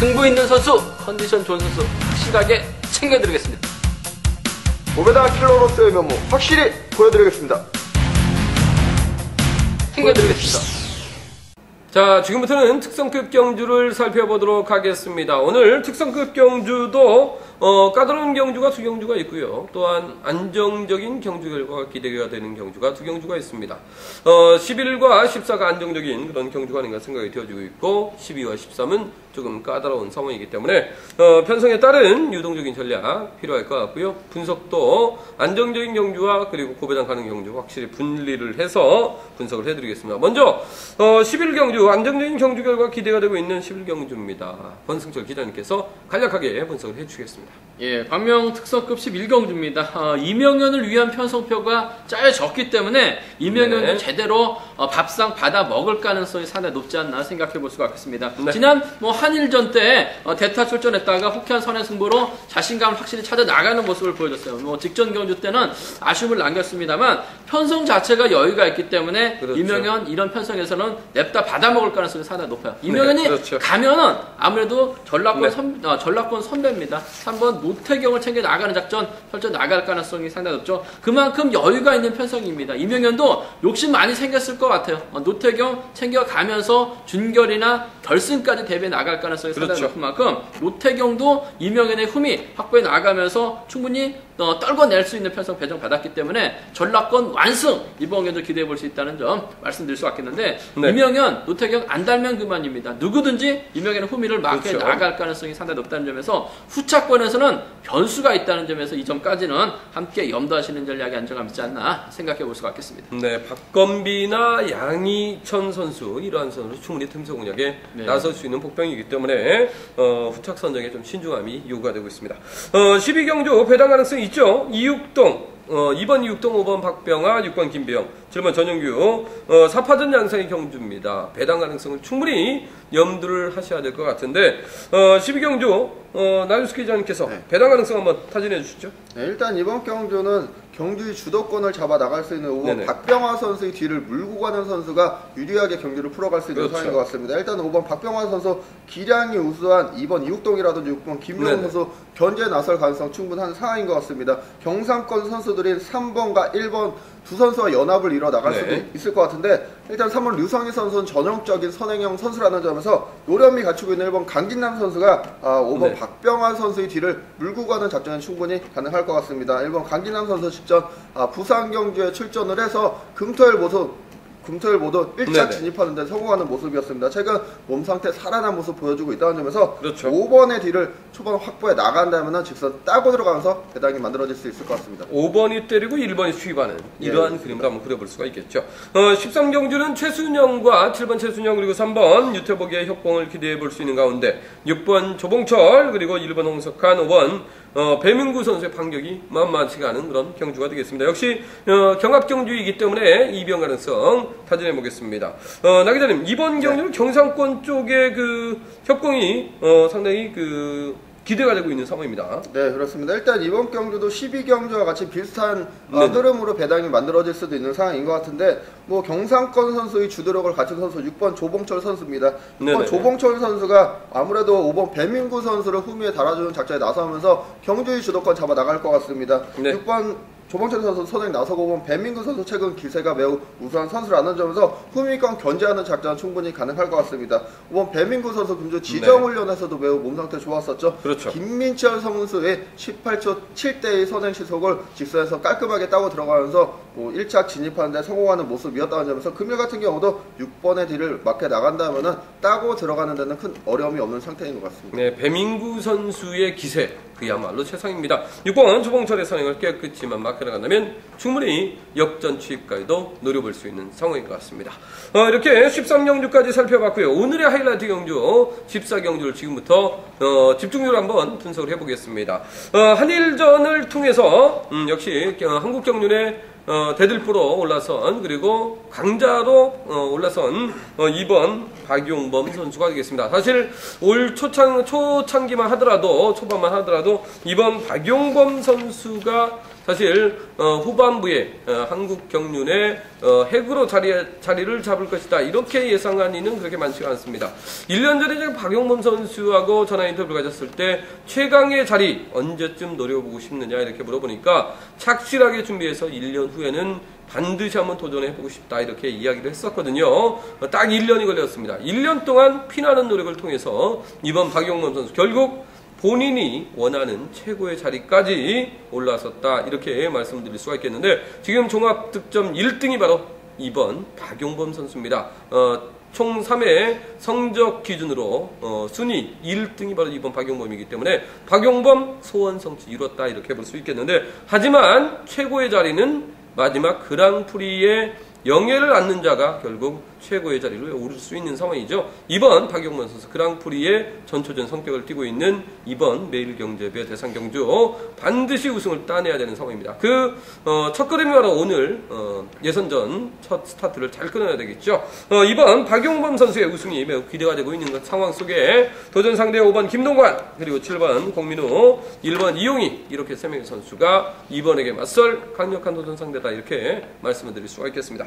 승부 있는 선수, 컨디션 좋은 선수 확실하게 챙겨드리겠습니다. 오베다 킬러로서의 면모 확실히 보여드리겠습니다. 챙겨드리겠습니다. 자, 지금부터는 특성급 경주를 살펴보도록 하겠습니다. 오늘 특성급 경주도 까다로운 경주가 두 경주가 있고요. 또한 안정적인 경주 결과가 기대가 되는 경주가 두 경주가 있습니다. 11과 14가 안정적인 그런 경주가 아닌가 생각이 되어지고 있고 12와 13은 조금 까다로운 상황이기 때문에 편성에 따른 유동적인 전략 필요할 것 같고요. 분석도 안정적인 경주와 그리고 고배당 가능 경주 확실히 분리를 해서 분석을 해드리겠습니다. 먼저 11경주 안정적인 경주 결과 기대가 되고 있는 11경주입니다. 권승철 기자님께서 간략하게 분석을 해주시겠습니다. 예, 광명 특성급 11경주입니다. 이명현을 위한 편성표가 짜여졌기 때문에 이명현을 네. 제대로 밥상 받아 먹을 가능성이 상당히 높지 않나 생각해 볼 수가 있겠습니다. 네. 지난 한일전 때 대타 출전했다가 호쾌한 선의 승부로 자신감을 확실히 찾아 나가는 모습을 보여줬어요. 직전 경주 때는 아쉬움을 남겼습니다만 편성 자체가 여유가 있기 때문에 그렇죠. 이명현 이런 편성에서는 냅다 받아 먹을 가능성이 상당히 높아요. 이명현이 네, 그렇죠. 가면은 아무래도 전라권 네. 전라권 선배입니다. 한번 노태경을 챙겨 나가는 작전 펼쳐 나갈 가능성이 상당히 높죠. 그만큼 여유가 있는 편성입니다. 이명현도 욕심 많이 생겼을 것 같아요. 노태경 챙겨가면서 준결이나 결승까지 대비해 나갈 가능성이 상당히 그렇죠. 높은 만큼 노태경도 이명현의 흠이 확보해 나가면서 충분히 떨궈낼 수 있는 편성 배정 받았기 때문에 전라권 완승 이번 경기도 기대해 볼 수 있다는 점 말씀드릴 수 있겠는데 네. 이명현, 노태경 안 달면 그만입니다. 누구든지 이명현의 후미를 막해 그렇죠. 나갈 가능성이 상당히 높다는 점에서 후차권에서는 변수가 있다는 점에서 이 점까지는 함께 염두하시는 전략이 안정감 있지 않나 생각해 볼 수가 있겠습니다. 네, 박건비나 양희천 선수 이러한 선수 충분히 틈새 공략에 네. 나설 수 있는 복병이기 때문에 후착 선정에 좀 신중함이 요구가 되고 있습니다. 12경주 배당 가능성이 있죠. 이육동 2번 이육동, 5번 박병아, 6번 김배영, 7번 전영규 4파전 양상의 경주입니다. 배당 가능성을 충분히 염두를 하셔야 될 것 같은데 12경주 나윤수 기자님께서 네. 배당 가능성 한번 타진해 주시죠. 네, 일단 이번 경주는 경주의 주도권을 잡아 나갈 수 있는 5번 네네. 박병화 선수의 뒤를 물고 가는 선수가 유리하게 경기를 풀어갈 수 있는 그렇죠. 상황인 것 같습니다. 일단 5번 박병화 선수 기량이 우수한 2번 이육동이라든지 6번 김명훈 네네. 선수 견제에 나설 가능성 충분한 상황인 것 같습니다. 경상권 선수들인 3번과 1번 두 선수와 연합을 이뤄 나갈 네. 수도 있을 것 같은데 일단 3번 류성희 선수는 전형적인 선행형 선수라는 점에서 노련미 갖추고 있는 1번 강진남 선수가 5번 네. 박병환 선수의 뒤를 물고 가는 작전은 충분히 가능할 것 같습니다. 1번 강진남 선수 직전 부산 경주에 출전을 해서 금토일 모두 1차 네네. 진입하는 데 성공하는 모습이었습니다. 최근 몸 상태 살아난 모습 보여주고 있다는 점에서 그렇죠. 5번의 뒤를 초반 확보해 나간다면 직선 따고 들어가면서 배당이 만들어질 수 있을 것 같습니다. 5번이 때리고 1번이 수입하는 이러한 예. 그림을 한번 그려볼 수가 있겠죠. 13경주는 최순영과 7번 최순영 그리고 3번 유태복의 협공을 기대해 볼 수 있는 가운데 6번 조봉철 그리고 1번 홍석한 5번 배민구 선수의 반격이 만만치가 않은 그런 경주가 되겠습니다. 역시 경합경주이기 때문에 이변 가능성 타진해 보겠습니다. 나 기자님 이번 경주는 경상권 쪽의 그 협공이 상당히 기대가 되고 있는 상황입니다. 네, 그렇습니다. 일단 이번 경주도 12경주와 같이 비슷한 네네. 흐름으로 배당이 만들어질 수도 있는 상황인 것 같은데 경상권 선수의 주도력을 갖춘 선수 6번 조봉철 선수입니다. 6번 네네. 조봉철 선수가 아무래도 5번 배민구 선수를 후미에 달아주는 작전에 나서면서 경주의 주도권 잡아 나갈 것 같습니다. 네. 6번 조봉철 선수 선행 나서고 보면 배민구 선수 최근 기세가 매우 우수한 선수라는 점에서 후미권 견제하는 작전은 충분히 가능할 것 같습니다. 5번 배민구 선수 금주 지정훈련에서도 매우 몸 상태 좋았었죠. 그렇죠. 김민철 선수의 18초 7대의 선행 시속을 직선에서 깔끔하게 따고 들어가면서 1차 진입하는데 성공하는 모습이었다는 점에서 금일 같은 경우도 6번의 뒤를 막혀 나간다면 따고 들어가는 데는 큰 어려움이 없는 상태인 것 같습니다. 네, 배민구 선수의 기세 그야말로 최상입니다. 6번 조봉철의 선행을 깨끗이만 막혀 나간다면 충분히 역전 취입까지도 노려볼 수 있는 상황인 것 같습니다. 이렇게 13경주까지 살펴봤고요. 오늘의 하이라이트 경주 14경주를 지금부터 집중적으로 한번 분석을 해보겠습니다. 한일전을 통해서 역시 한국경륜의 대들보로 올라선 그리고 강자로 올라선 2번 박용범 선수가 되겠습니다. 사실 올 초창기만 하더라도 초반만 하더라도 2번 박용범 선수가 사실 후반부에 한국 경륜의 핵으로 자리를 잡을 것이다 이렇게 예상한 이는 그렇게 많지가 않습니다. 1년 전에 제가 박용범 선수하고 전화 인터뷰를 가졌을 때 최강의 자리 언제쯤 노려보고 싶느냐 이렇게 물어보니까 착실하게 준비해서 1년 후에는 반드시 한번 도전해보고 싶다 이렇게 이야기를 했었거든요. 딱 1년이 걸렸습니다. 1년 동안 피나는 노력을 통해서 이번 박용범 선수 결국 본인이 원하는 최고의 자리까지 올라섰다 이렇게 말씀드릴 수가 있겠는데 지금 종합 득점 1등이 바로 이번 박용범 선수입니다. 총 3회 성적 기준으로 순위 1등이 바로 이번 박용범이기 때문에 박용범 소원 성취 이뤘다 이렇게 볼 수 있겠는데 하지만 최고의 자리는 마지막 그랑프리의 영예를 안는 자가 결국 최고의 자리를 오를 수 있는 상황이죠. 이번 박용범 선수 그랑프리의 전초전 성격을 띠고 있는 이번 매일경제배 대상경주 반드시 우승을 따내야 되는 상황입니다. 그 첫걸음이 바로 오늘 예선전 첫 스타트를 잘 끊어야 되겠죠. 이번 박용범 선수의 우승이 매우 기대가 되고 있는 상황 속에 도전 상대 5번 김동관 그리고 7번 공민우 1번 이용희 이렇게 3명의 선수가 이번에게 맞설 강력한 도전 상대다 이렇게 말씀을 드릴 수가 있겠습니다.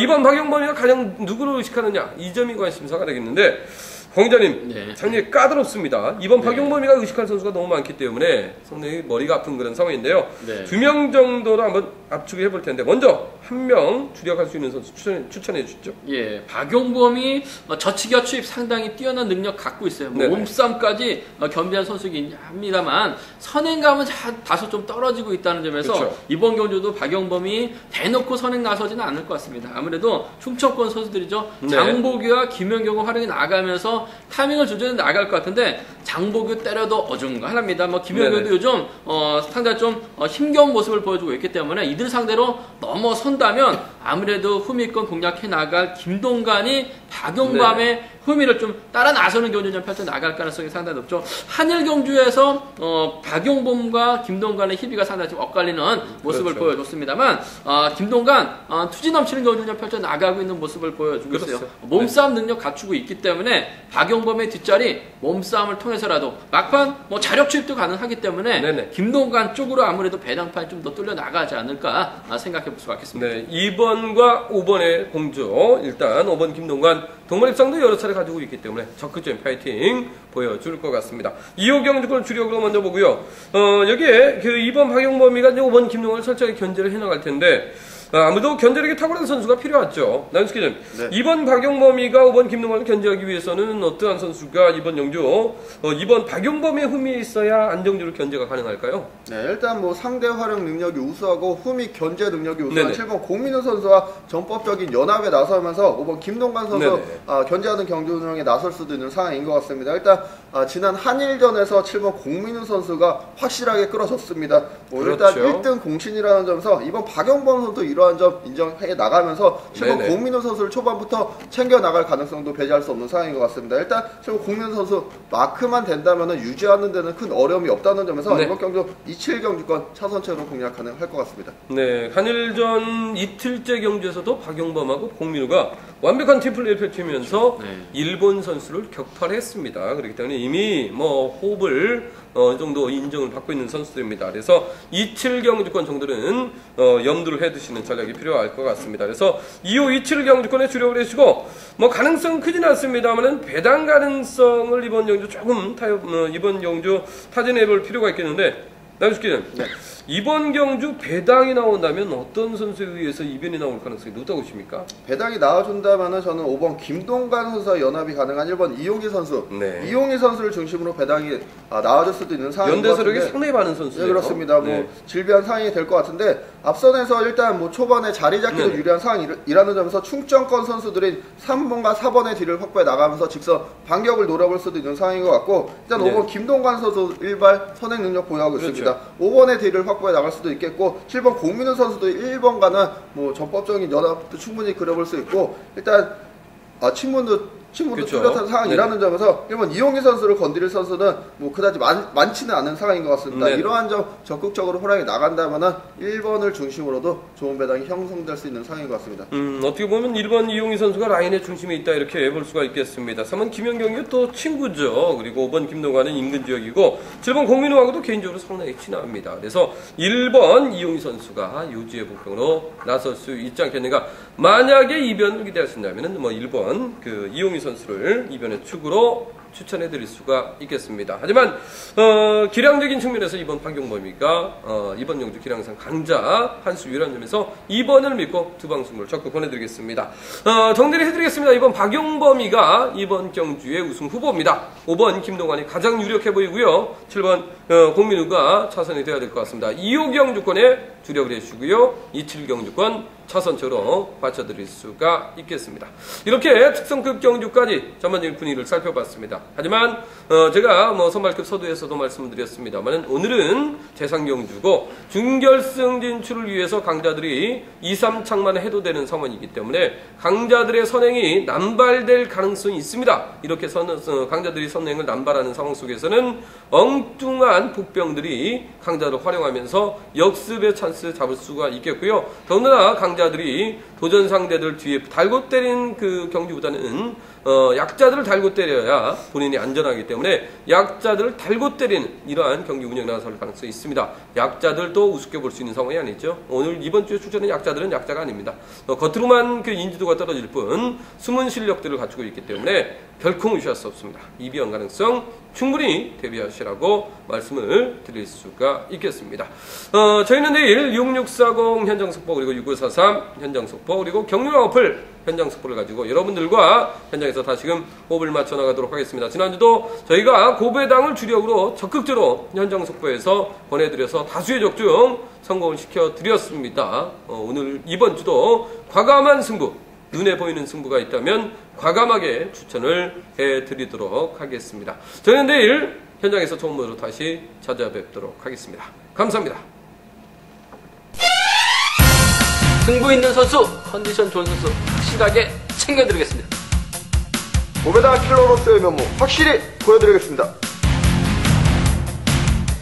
이번 박용범이가 가장 누구를 의식하느냐 이 점이 관심사가 되겠는데 광자님 네. 상당히 까다롭습니다. 이번 네. 박용범이가 의식할 선수가 너무 많기 때문에 상당히 머리가 아픈 그런 상황인데요. 네. 2명 정도로 한번 압축을 해볼 텐데 먼저 한 명 주력할 수 있는 선수 추천해 주시죠. 예, 박용범이 저치기와 추입 상당히 뛰어난 능력 갖고 있어요. 뭐 네네. 몸싸움까지 겸비한 선수이긴 합니다만 선행감은 다소 좀 떨어지고 있다는 점에서 그렇죠. 이번 경주도 박용범이 대놓고 선행 나서지는 않을 것 같습니다. 아무래도 충청권 선수들이죠. 네. 장보규와 김연경을 활용해 나가면서 타이밍을 조절해 나갈 것 같은데 장보규 때려도 어중간합니다. 뭐 김연경도 네네. 요즘 상당히 좀 힘겨운 모습을 보여주고 있기 때문에 이들 상대로 넘어선다면 아무래도 후미권 공략해 나갈 김동관이 박용범의 후미를 좀 따라 나서는 경주 좀 펼쳐 나갈 가능성이 상당히 높죠. 한일 경주에서 박용범과 김동관의 희비가 상당히 좀 엇갈리는 모습을 그렇죠. 보여줬습니다만 김동관 투지 넘치는 경주 좀 펼쳐 나가고 있는 모습을 보여주고 있어요. 그렇죠. 몸싸움 능력 갖추고 있기 때문에 박용범의 뒷자리 몸싸움을 통해서라도 막판 뭐 자력 추입도 가능하기 때문에 네네. 김동관 쪽으로 아무래도 배당판이 좀 더 뚫려 나가지 않을까 생각해 볼 수가 있겠습니다. 네, 2번과 5번의 공조 일단 5번 김동관 동반입상도 여러 차례 가지고 있기 때문에 적극적인 파이팅 보여줄 것 같습니다. 2호 경주권 주력으로 먼저 보고요. 여기에 그 2번 박용범이가 이제 5번 김동관을 철저하게 견제를 해나갈 텐데 아무도 견제력이 탁월한 선수가 필요하죠. 나윤수 기자님, 네. 2번 박용범이가 5번 김동관을 견제하기 위해서는 어떠한 선수가 이번 영주 2번 박용범의 흠이 있어야 안정적으로 견제가 가능할까요? 네, 일단 뭐 상대 활용 능력이 우수하고 후미 견제 능력이 우수한 네네. 7번 공민우 선수와 전법적인 연합에 나서면서 5번 김동관 선수 네네. 견제하는 경주 운영에 나설 수도 있는 상황인 것 같습니다. 일단 지난 한일전에서 7번 공민우 선수가 확실하게 끌어졌습니다. 뭐 일단 그렇죠. 1등 공신이라는 점에서 이번 박용범 선수도 이러한 점 인정해 나가면서 7번 네네. 공민우 선수를 초반부터 챙겨 나갈 가능성도 배제할 수 없는 상황인 것 같습니다. 일단 7번 공민우 선수 마크만 된다면 유지하는 데는 큰 어려움이 없다는 점에서 네. 이번 경주 27 경주권 차선체로 공략 가능할 것 같습니다. 네, 한일전 이틀째 경주에서도 박용범하고 공민우가 완벽한 팀플레이를 펼치면서 네. 일본 선수를 격파했습니다. 그렇기 때문에 이미 뭐 호흡을 이 정도 인정을 받고 있는 선수들입니다. 그래서 27 경주권 정도는 염두를 해두시는 전략이 필요할 것 같습니다. 그래서 2호 27 경주권에 주력을 해주시고 뭐 가능성은 크지는 않습니다만은 배당 가능성을 이번 경주 조금 이번 경주 타진해볼 필요가 있겠는데 나윤수 기자님. 네. 이번 경주 배당이 나온다면 어떤 선수에 의해서 이변이 나올 가능성이 높다고 보십니까? 배당이 나와준다면 저는 5번 김동관 선수와 연합이 가능한 1번 이용희 선수. 네. 이용희 선수를 중심으로 배당이 나와줄 수도 있는 상황인 것 연대서력이 같은데. 상당히 많은 선수예요. 네, 그렇습니다. 네. 뭐 질비한 상황이 될 것 같은데 앞선에서 일단 뭐 초반에 자리 잡기도 네. 유리한 상황이라는 점에서 충청권 선수들인 3번과 4번의 뒤를 확보해 나가면서 직선 반격을 노려볼 수도 있는 상황인 것 같고 일단 네. 5번 김동관 선수 일발 선행 능력 보유하고 그렇죠. 있습니다. 5번의 뒤를 확보해 나갈 수도 있겠고 7번 공민우 선수도 1번과는 뭐 전법적인 연합도 충분히 그려볼 수 있고 일단 친문도 친구도 그쵸. 뚜렷한 상황이라는 점에서 1번 이용희 선수를 건드릴 선수는 뭐 그다지 많지는 않은 상황인 것 같습니다. 네. 이러한 점 적극적으로 호랑이 나간다면은 1번을 중심으로도 좋은 배당이 형성될 수 있는 상황인 것 같습니다. 어떻게 보면 1번 이용희 선수가 라인의 중심에 있다 이렇게 볼 수가 있겠습니다. 3번 김연경이 또 친구죠. 그리고 5번 김동관은 인근 지역이고 7번 공민우하고도 개인적으로 상당히 친합니다. 그래서 1번 이용희 선수가 요지의 복병으로 나설 수 있지 않겠는가. 만약에 이변을 기대하신다면 뭐 1번 그 이용희 선수를 이변의 축으로 추천해 드릴 수가 있겠습니다. 하지만 기량적인 측면에서 이번 박용범이가 이번 영주 기량상 강자 한수 유일한 점에서 2번을 믿고 두방승부를 적극 보내드리겠습니다. 정리를 해드리겠습니다. 이번 박용범이가 이번 경주의 우승 후보입니다. 5번 김동관이 가장 유력해 보이고요. 7번 공민우가 차선이 되어야 될 것 같습니다. 2호 경주권에 주력을 해주시고요. 27 경주권 차선처럼 받쳐드릴 수가 있겠습니다. 이렇게 특성급 경주까지 전반적인 분위기를 살펴봤습니다. 하지만 제가 뭐 선발급 서두에서도 말씀드렸습니다만 오늘은 재상경주고 중결승 진출을 위해서 강자들이 2, 3창만 해도 되는 상황이기 때문에 강자들의 선행이 남발될 가능성이 있습니다. 이렇게 강자들이 선행을 남발하는 상황 속에서는 엉뚱한 복병들이 강자를 활용하면서 역습의 찬스 잡을 수가 있겠고요. 더군다나 강자들이 도전 상대들 뒤에 달고 때린 그 경기보다는 약자들을 달고 때려야 본인이 안전하기 때문에 약자들을 달고 때리는 이러한 경기 운영에 나설 가능성이 있습니다. 약자들도 우습게 볼 수 있는 상황이 아니죠. 오늘 이번 주에 출전한 약자들은 약자가 아닙니다. 겉으로만 그 인지도가 떨어질 뿐 숨은 실력들을 갖추고 있기 때문에 결코 무시할 수 없습니다. 이변 가능성 충분히 대비하시라고 말씀을 드릴 수가 있겠습니다. 저희는 내일 6640 현장 속보 그리고 6543 현장 속보 그리고 경륜왕 어플 현장 속보를 가지고 여러분들과 현장에서 다시금 호흡을 맞춰 나가도록 하겠습니다. 지난주도 저희가 고배당을 주력으로 적극적으로 현장 속보에서 보내드려서 다수의 적중 성공을 시켜드렸습니다. 오늘 이번 주도 과감한 승부 눈에 보이는 승부가 있다면 과감하게 추천을 해드리도록 하겠습니다. 저희는 내일 현장에서 좋은 모습으로 다시 찾아뵙도록 하겠습니다. 감사합니다. 승부 있는 선수, 컨디션 좋은 선수 확실하게 챙겨드리겠습니다. 고배당 킬러로서의 면모 확실히 보여드리겠습니다.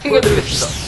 챙겨드리겠습니다.